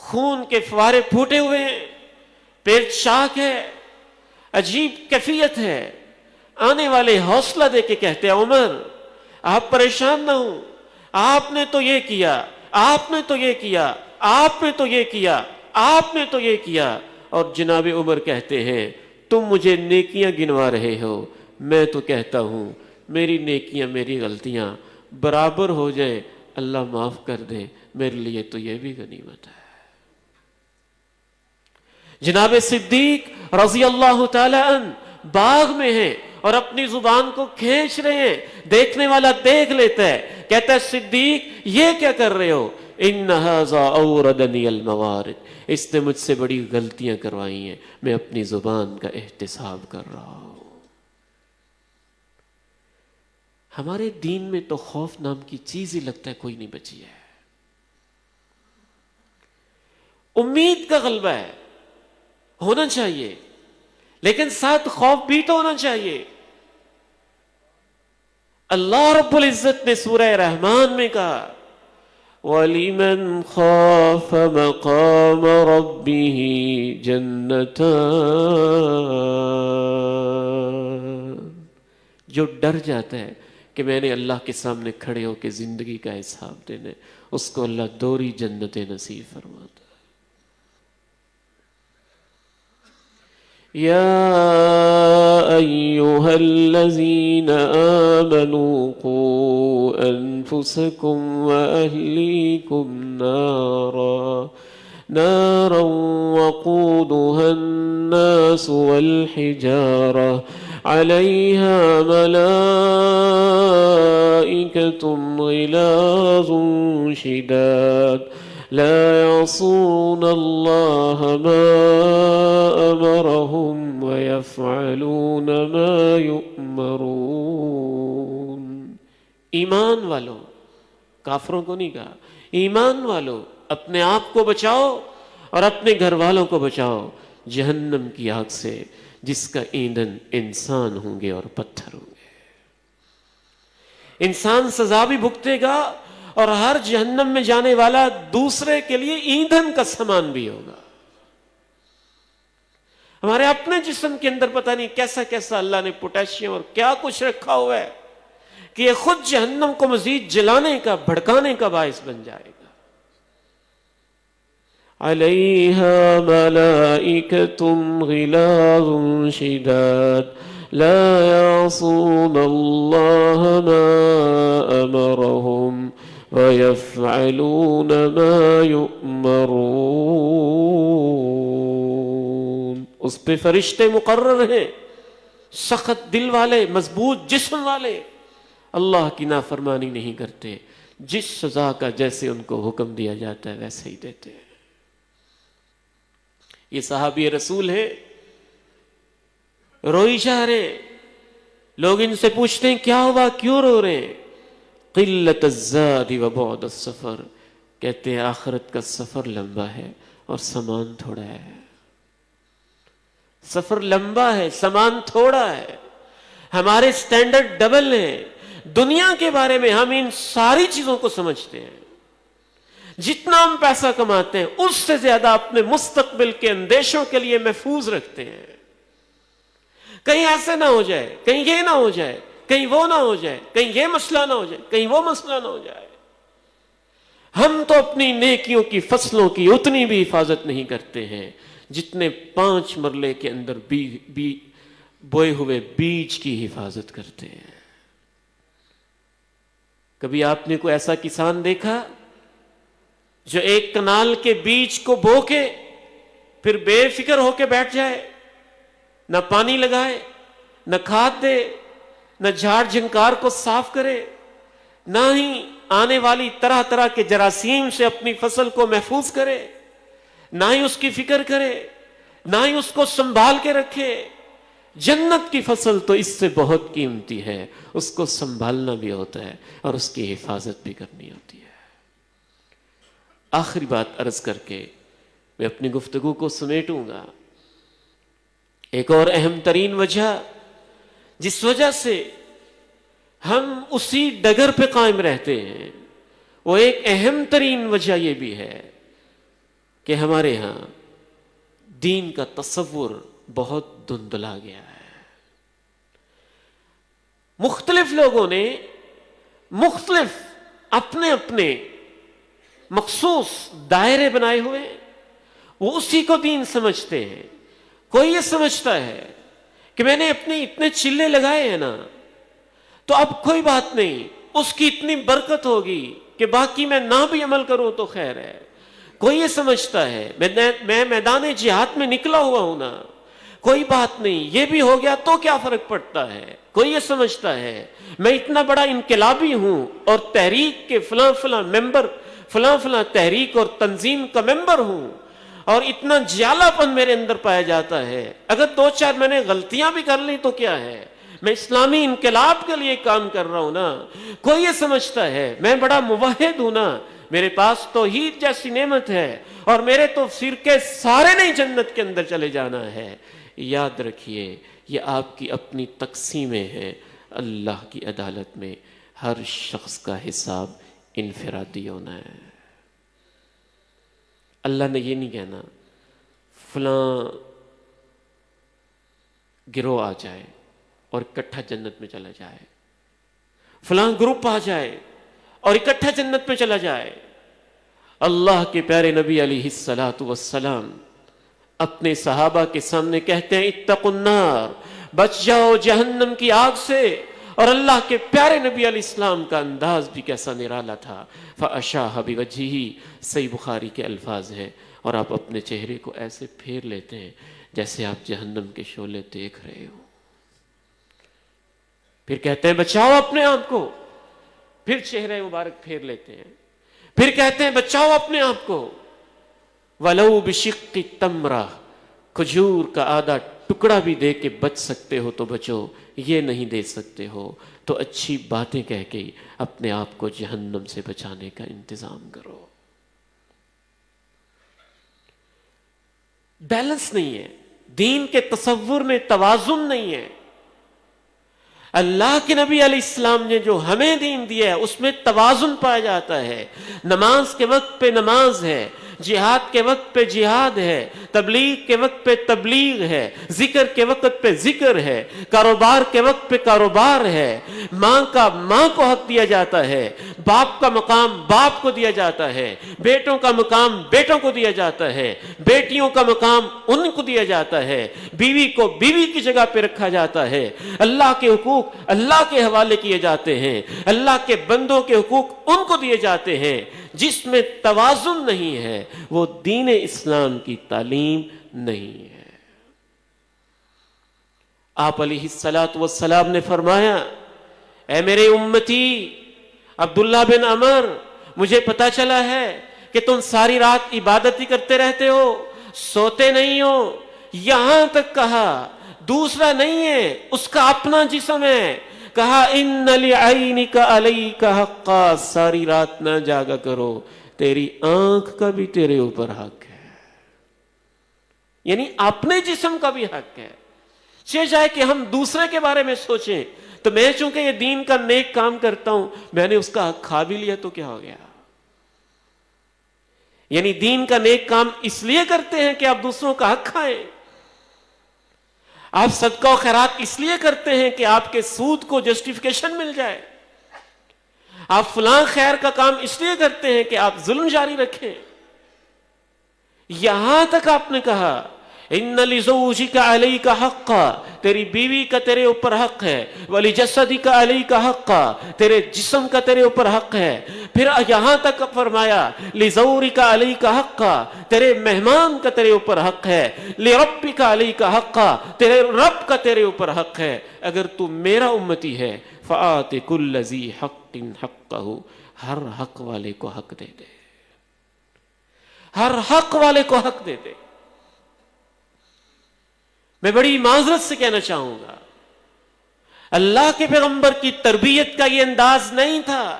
A: خون کے فوارے پھوٹے ہوئے ہیں، پیٹ چاک ہے، عجیب کیفیت ہے. آنے والے حوصلہ دے کے کہتے ہیں عمر آپ پریشان نہ ہوں، آپ نے تو یہ کیا، آپ نے تو یہ کیا، آپ نے تو یہ کیا، آپ نے تو یہ کیا. اور جناب عمر کہتے ہیں تم مجھے نیکیاں گنوا رہے ہو، میں تو کہتا ہوں میری نیکیاں میری غلطیاں برابر ہو جائیں اللہ معاف کر دے، میرے لیے تو یہ بھی غنیمت ہے. جناب صدیق رضی اللہ تعالی عنہ باغ میں ہیں اور اپنی زبان کو کھینچ رہے ہیں. دیکھنے والا دیکھ لیتا ہے، کہتا ہے صدیق یہ کیا کر رہے ہو؟ ان ھذا اوردنی الموارد، اس نے مجھ سے بڑی غلطیاں کروائی ہیں، میں اپنی زبان کا احتساب کر رہا ہوں. ہمارے دین میں تو خوف نام کی چیز ہی لگتا ہے کوئی نہیں بچی ہے. امید کا غلبہ ہے، ہونا چاہیے، لیکن ساتھ خوف بھی تو ہونا چاہیے. اللہ رب العزت نے سورہ رحمان میں کہا وَلِمَنْ خَافَ مَقَامَ رَبِّهِ جَنَّتَانِ، جو ڈر جاتا ہے کہ میں نے اللہ کے سامنے کھڑے ہو کے زندگی کا حساب دینا ہے، اس کو اللہ دوہری جنتیں نصیب فرماتا ہے۔ یا ایہا الذین آمنوا قوا انفسکم واہلیکم نارا وقودها الناس والحجارة علیہا ملائکۃ غلاظ شداد لا يعصون اللہ ما امرهم ويفعلون ما يؤمرون۔ ایمان والوں، کافروں کو نہیں کہا، ایمان والوں اپنے آپ کو بچاؤ اور اپنے گھر والوں کو بچاؤ جہنم کی آگ سے، جس کا ایندھن انسان ہوں گے اور پتھر ہوں گے۔ انسان سزا بھی بھگتے گا اور ہر جہنم میں جانے والا دوسرے کے لیے ایندھن کا سامان بھی ہوگا۔ ہمارے اپنے جسم کے اندر پتہ نہیں کیسا کیسا اللہ نے پوٹیشیم اور کیا کچھ رکھا ہوا ہے کہ یہ خود جہنم کو مزید جلانے کا، بھڑکانے کا باعث بن جائے گا۔ علیہا ملائکۃ غلاظ شداد لا يعصون اللہ ما امرهم وَيَفْعَلُونَ مَا يُؤْمَرُونَ۔ اس پہ فرشتے مقرر ہیں، سخت دل والے، مضبوط جسم والے، اللہ کی نافرمانی نہیں کرتے، جس سزا کا جیسے ان کو حکم دیا جاتا ہے ویسے ہی دیتے ہیں۔ یہ صحابی رسول ہے، روئی جا رہے، لوگ ان سے پوچھتے ہیں کیا ہوا، کیوں رو رہے ہیں؟ قلت الزاد وبعد السفر، کہتے ہیں آخرت کا سفر لمبا ہے اور سامان تھوڑا ہے۔ سفر لمبا ہے، سامان تھوڑا ہے، ہمارے سٹینڈرڈ ڈبل ہیں۔ دنیا کے بارے میں ہم ان ساری چیزوں کو سمجھتے ہیں، جتنا ہم پیسہ کماتے ہیں اس سے زیادہ اپنے مستقبل کے اندیشوں کے لیے محفوظ رکھتے ہیں۔ کہیں ایسے نہ ہو جائے، کہیں یہ نہ ہو جائے، کہیں وہ نہ ہو جائے، کہیں یہ مسئلہ نہ ہو جائے، کہیں وہ مسئلہ نہ ہو جائے۔ ہم تو اپنی نیکیوں کی فصلوں کی اتنی بھی حفاظت نہیں کرتے ہیں جتنے 5 مرلے کے اندر بوئے ہوئے بیج کی حفاظت کرتے ہیں۔ کبھی آپ نے کوئی ایسا کسان دیکھا جو ایک کنال کے بیج کو بو کے پھر بے فکر ہو کے بیٹھ جائے، نہ پانی لگائے، نہ کھاد دے، نہ جھاڑ جھنکار کو صاف کرے، نہ ہی آنے والی طرح طرح کے جراثیم سے اپنی فصل کو محفوظ کرے، نہ ہی اس کی فکر کرے، نہ ہی اس کو سنبھال کے رکھے؟ جنت کی فصل تو اس سے بہت قیمتی ہے، اس کو سنبھالنا بھی ہوتا ہے اور اس کی حفاظت بھی کرنی ہوتی ہے۔ آخری بات عرض کر کے میں اپنی گفتگو کو سمیٹوں گا۔ ایک اور اہم ترین وجہ جس وجہ سے ہم اسی ڈگر پہ قائم رہتے ہیں، وہ ایک اہم ترین وجہ یہ بھی ہے کہ ہمارے ہاں دین کا تصور بہت دھندلا گیا ہے۔ مختلف لوگوں نے مختلف اپنے اپنے مخصوص دائرے بنائے ہوئے، وہ اسی کو دین سمجھتے ہیں۔ کوئی یہ سمجھتا ہے کہ میں نے اپنے اتنے چلے لگائے ہیں نا، تو اب کوئی بات نہیں، اس کی اتنی برکت ہوگی کہ باقی میں نہ بھی عمل کروں تو خیر ہے۔ کوئی یہ سمجھتا ہے میں میدان جہاد میں نکلا ہوا ہوں نا، کوئی بات نہیں، یہ بھی ہو گیا تو کیا فرق پڑتا ہے۔ کوئی یہ سمجھتا ہے میں اتنا بڑا انقلابی ہوں اور تحریک کے فلاں فلاں ممبر، فلاں فلاں تحریک اور تنظیم کا ممبر ہوں اور اتنا جیالہ پن میرے اندر پایا جاتا ہے، اگر 2-4 میں نے غلطیاں بھی کر لی تو کیا ہے، میں اسلامی انقلاب کے لیے کام کر رہا ہوں نا۔ کوئی یہ سمجھتا ہے میں بڑا موحد ہوں نا، میرے پاس توحید جیسی نعمت ہے اور میرے تو فرقے سارے نہیں جنت کے اندر چلے جانا ہے۔ یاد رکھیے یہ آپ کی اپنی تقسیمیں ہیں، اللہ کی عدالت میں ہر شخص کا حساب انفرادی ہونا ہے۔ اللہ نے یہ نہیں کہنا فلاں گروہ آ جائے اور اکٹھا جنت میں چلا جائے، فلاں گروپ آ جائے اور اکٹھا جنت میں چلا جائے۔ اللہ کے پیارے نبی علیہ الصلوۃ والسلام اپنے صحابہ کے سامنے کہتے ہیں اتقوا النار، بچ جاؤ جہنم کی آگ سے۔ اور اللہ کے پیارے نبی علیہ السلام کا انداز بھی کیسا نرالا تھا، فَأَشَاهَ بِوَجْهِهِ، صحیح بخاری کے الفاظ ہیں، اور آپ اپنے چہرے کو ایسے پھیر لیتے ہیں جیسے آپ جہنم کے شعلے دیکھ رہے ہو۔ پھر کہتے ہیں بچاؤ اپنے آپ کو، پھر چہرے مبارک پھیر لیتے ہیں، پھر کہتے ہیں بچاؤ اپنے آپ کو، وَلَوْ بِشِقِّ التَّمْرَةِ، کھجور کا آدھا ٹکڑا بھی دے کے بچ سکتے ہو تو بچو، یہ نہیں دے سکتے ہو تو اچھی باتیں کہہ کے اپنے آپ کو جہنم سے بچانے کا انتظام کرو۔ بیلنس نہیں ہے، دین کے تصور میں توازن نہیں ہے۔ اللہ کے نبی علیہ السلام نے جو ہمیں دین دیا ہے اس میں توازن پایا جاتا ہے۔ نماز کے وقت پہ نماز ہے، جہاد کے وقت پہ جہاد ہے، تبلیغ کے وقت پہ تبلیغ ہے، ذکر کے وقت پہ ذکر ہے، کاروبار کے وقت پہ کاروبار ہے۔ ماں کا ماں کو حق دیا جاتا ہے، باپ کا مقام باپ کو دیا جاتا ہے، بیٹوں کا مقام بیٹوں کو دیا جاتا ہے، بیٹیوں کا مقام ان کو دیا جاتا ہے، بیوی کو بیوی کی جگہ پہ رکھا جاتا ہے، اللہ کے حقوق اللہ کے حوالے کیے جاتے ہیں، اللہ کے بندوں کے حقوق ان کو دیے جاتے ہیں۔ جس میں توازن نہیں ہے وہ دین اسلام کی تعلیم نہیں ہے۔ آپ علیہ الصلوۃ والسلام نے فرمایا اے میرے امتی عبداللہ بن عمر، مجھے پتا چلا ہے کہ تم ساری رات عبادت ہی کرتے رہتے ہو، سوتے نہیں ہو، یہاں تک کہا دوسرا نہیں ہے، اس کا اپنا جسم ہے، کہا ان لعینک علیک حقا، ساری رات نہ جاگا کرو، تیری آنکھ کا بھی تیرے اوپر حق ہے، یعنی اپنے جسم کا بھی حق ہے۔ جائے کہ ہم دوسرے کے بارے میں سوچیں تو میں چونکہ یہ دین کا نیک کام کرتا ہوں، میں نے اس کا حق کھا بھی لیا تو کیا ہو گیا؟ یعنی دین کا نیک کام اس لیے کرتے ہیں کہ آپ دوسروں کا حق کھائیں، آپ صدقہ و خیرات اس لیے کرتے ہیں کہ آپ کے سود کو جسٹیفیکیشن مل جائے، آپ فلاں خیر کا کام اس لیے کرتے ہیں کہ آپ ظلم جاری رکھیں۔ یہاں تک آپ نے کہا ان لزوجک علیک حقا، تیری بیوی کا تیرے اوپر حق ہے، ولجسدک علیک حقا، تیرے جسم کا تیرے اوپر حق ہے۔ پھر یہاں تک فرمایا لزورک علیک حقا، تیرے مہمان کا تیرے اوپر حق ہے، لربک علیک حقا، تیرے رب کا تیرے اوپر حق ہے۔ اگر تو میرا امتی ہے فآت کل ذی حق حقہ، ہر حق والے کو حق دے دے، ہر حق والے کو حق دے دے۔ میں بڑی معذرت سے کہنا چاہوں گا اللہ کے پیغمبر کی تربیت کا یہ انداز نہیں تھا۔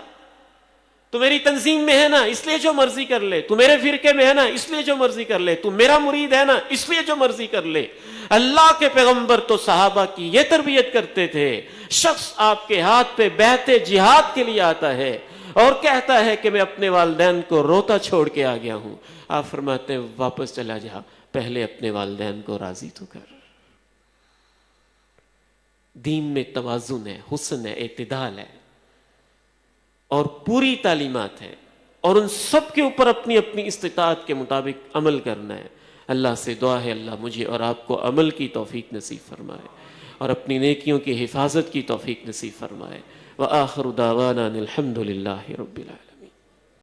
A: تو میری تنظیم میں ہے نا اس لیے جو مرضی کر لے، تو میرے فرقے میں ہے نا اس لیے جو مرضی کر لے، تو میرا مرید ہے نا اس لیے جو مرضی کر لے۔ اللہ کے پیغمبر تو صحابہ کی یہ تربیت کرتے تھے، شخص آپ کے ہاتھ پہ بیعت جہاد کے لیے آتا ہے اور کہتا ہے کہ میں اپنے والدین کو روتا چھوڑ کے آ گیا ہوں، آپ فرماتے ہیں واپس چلا جا، پہلے اپنے والدین کو راضی تو کر۔ دین میں توازن ہے، حسن ہے، اعتدال ہے اور پوری تعلیمات ہے، اور ان سب کے اوپر اپنی اپنی استطاعت کے مطابق عمل کرنا ہے۔ اللہ سے دعا ہے اللہ مجھے اور آپ کو عمل کی توفیق نصیب فرمائے اور اپنی نیکیوں کی حفاظت کی توفیق نصیب فرمائے۔ وآخر دعوانا الحمد للہ رب العالمین۔